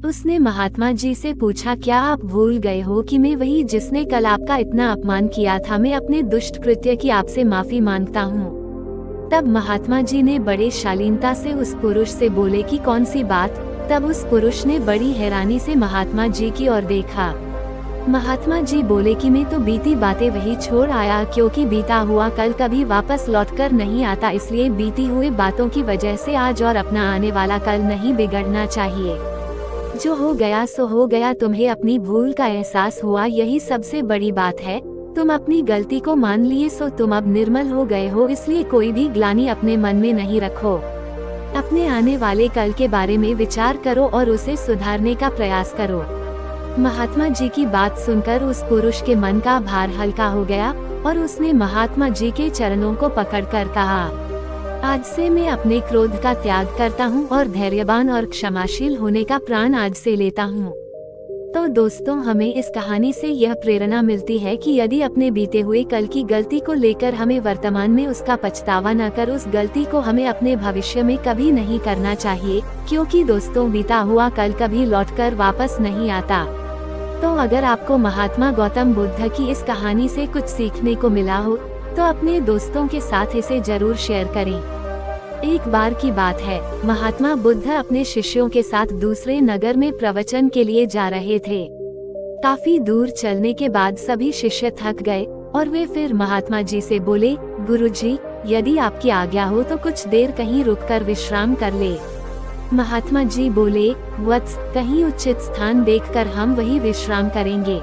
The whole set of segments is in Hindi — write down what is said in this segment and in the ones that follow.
उसने महात्मा जी से पूछा, क्या आप भूल गए हो कि मैं वही जिसने कल आपका इतना अपमान किया था। मैं अपने दुष्ट कृत्य की आपसे माफी मांगता हूँ। तब महात्मा जी ने बड़े शालीनता से उस पुरुष से बोले कि कौन सी बात। तब उस पुरुष ने बड़ी हैरानी से महात्मा जी की ओर देखा। महात्मा जी बोले कि मैं तो बीती बातें वही छोड़ आया, क्योंकि बीता हुआ कल कभी वापस लौटकर नहीं आता, इसलिए बीती हुई बातों की वजह से आज और अपना आने वाला कल नहीं बिगड़ना चाहिए। जो हो गया सो हो गया। तुम्हें अपनी भूल का एहसास हुआ, यही सबसे बड़ी बात है। तुम अपनी गलती को मान लिए, सो तुम अब निर्मल हो गए हो, इसलिए कोई भी ग्लानि अपने मन में नहीं रखो। अपने आने वाले कल के बारे में विचार करो और उसे सुधारने का प्रयास करो। महात्मा जी की बात सुनकर उस पुरुष के मन का भार हल्का हो गया और उसने महात्मा जी के चरणों को पकड़कर कहा, आज से मैं अपने क्रोध का त्याग करता हूँ और धैर्यवान और क्षमाशील होने का प्रण आज से लेता हूँ। तो दोस्तों, हमें इस कहानी से यह प्रेरणा मिलती है कि यदि अपने बीते हुए कल की गलती को लेकर हमें वर्तमान में उसका पछतावा न कर, उस गलती को हमें अपने भविष्य में कभी नहीं करना चाहिए, क्योंकि दोस्तों, बीता हुआ कल कभी लौटकर वापस नहीं आता। तो अगर आपको महात्मा गौतम बुद्ध की इस कहानी से कुछ सीखने को मिला हो तो अपने दोस्तों के साथ इसे जरूर शेयर करें। एक बार की बात है, महात्मा बुद्ध अपने शिष्यों के साथ दूसरे नगर में प्रवचन के लिए जा रहे थे। काफी दूर चलने के बाद सभी शिष्य थक गए और वे फिर महात्मा जी से बोले, गुरुजी, यदि आपकी आज्ञा हो तो कुछ देर कहीं रुककर विश्राम कर ले। महात्मा जी बोले, वत्स, कहीं उचित स्थान देखकर हम वही विश्राम करेंगे।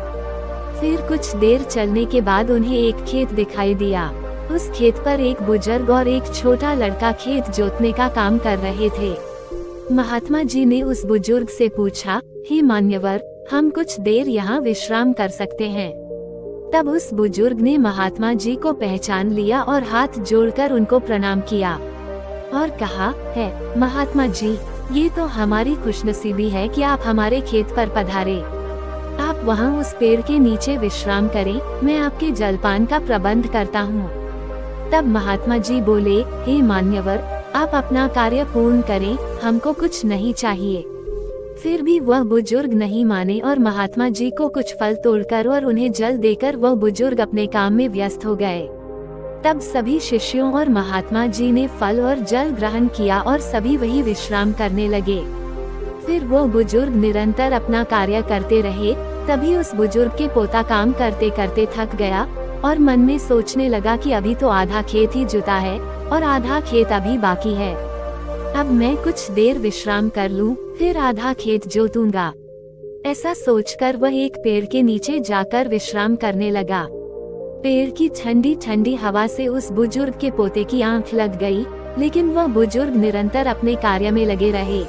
फिर कुछ देर चलने के बाद उन्हें एक खेत दिखाई दिया। उस खेत पर एक बुजुर्ग और एक छोटा लड़का खेत जोतने का काम कर रहे थे। महात्मा जी ने उस बुजुर्ग से पूछा, हे मान्यवर, हम कुछ देर यहाँ विश्राम कर सकते हैं? तब उस बुजुर्ग ने महात्मा जी को पहचान लिया और हाथ जोड़कर उनको प्रणाम किया और कहा, है महात्मा जी, ये तो हमारी खुशनसीबी है कि आप हमारे खेत पर पधारे। आप वहाँ उस पेड़ के नीचे विश्राम करें, मैं आपके जलपान का प्रबंध करता हूँ। तब महात्मा जी बोले, हे मान्यवर, आप अपना कार्य पूर्ण करें, हमको कुछ नहीं चाहिए। फिर भी वह बुजुर्ग नहीं माने और महात्मा जी को कुछ फल तोड़कर और उन्हें जल देकर वह बुजुर्ग अपने काम में व्यस्त हो गए। तब सभी शिष्यों और महात्मा जी ने फल और जल ग्रहण किया और सभी वही विश्राम करने लगे। फिर वो बुजुर्ग निरंतर अपना कार्य करते रहे। तभी उस बुजुर्ग के पोता काम करते करते थक गया और मन में सोचने लगा कि अभी तो आधा खेत ही जुता है और आधा खेत अभी बाकी है। अब मैं कुछ देर विश्राम कर लूं, फिर आधा खेत जोतूंगा। ऐसा सोचकर वह एक पेड़ के नीचे जाकर विश्राम करने लगा। पेड़ की ठंडी ठंडी हवा से उस बुजुर्ग के पोते की आंख लग गई, लेकिन वह बुजुर्ग निरंतर अपने कार्य में लगे रहे।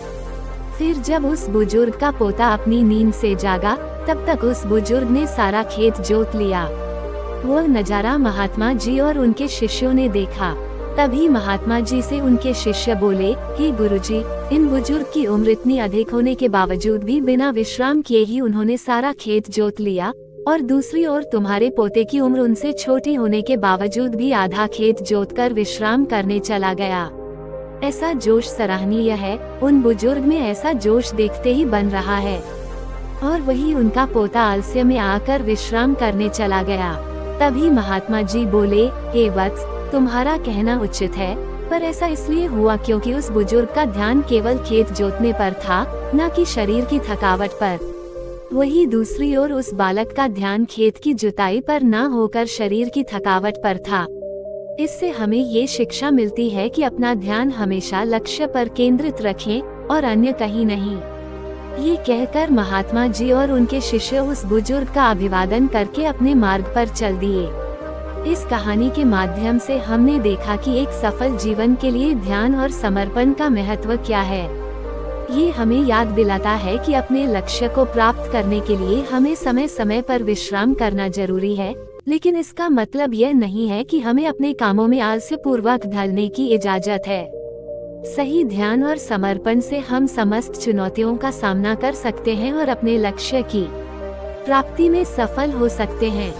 फिर जब उस बुजुर्ग का पोता अपनी नींद से जागा, तब तक उस बुजुर्ग ने सारा खेत जोत लिया। वह नजारा महात्मा जी और उनके शिष्यों ने देखा। तभी महात्मा जी से उनके शिष्य बोले, हे गुरुजी, इन बुजुर्ग की उम्र इतनी अधिक होने के बावजूद भी बिना विश्राम किए ही उन्होंने सारा खेत जोत लिया, और दूसरी ओर तुम्हारे पोते की उम्र उनसे छोटी होने के बावजूद भी आधा खेत जोतकर विश्राम करने चला गया। ऐसा जोश सराहनीय है। उन बुजुर्ग में ऐसा जोश देखते ही बन रहा है, और वही उनका पोता आलस्य में आकर विश्राम करने चला गया। तभी महात्मा जी बोले, हे वत्स, तुम्हारा कहना उचित है, पर ऐसा इसलिए हुआ क्योंकि उस बुजुर्ग का ध्यान केवल खेत जोतने पर था, न कि शरीर की थकावट पर। वही दूसरी ओर उस बालक का ध्यान खेत की जुताई पर न होकर शरीर की थकावट पर था। इससे हमें ये शिक्षा मिलती है कि अपना ध्यान हमेशा लक्ष्य पर केंद्रित रखें और अन्य कहीं नहीं। ये कहकर महात्मा जी और उनके शिष्य उस बुजुर्ग का अभिवादन करके अपने मार्ग पर चल दिए। इस कहानी के माध्यम से हमने देखा कि एक सफल जीवन के लिए ध्यान और समर्पण का महत्व क्या है। ये हमें याद दिलाता है कि अपने लक्ष्य को प्राप्त करने के लिए हमें समय समय पर विश्राम करना जरूरी है, लेकिन इसका मतलब यह नहीं है कि हमें अपने कामों में आलस्य पूर्वक ढलने की इजाजत है। सही ध्यान और समर्पण से हम समस्त चुनौतियों का सामना कर सकते हैं और अपने लक्ष्य की प्राप्ति में सफल हो सकते हैं।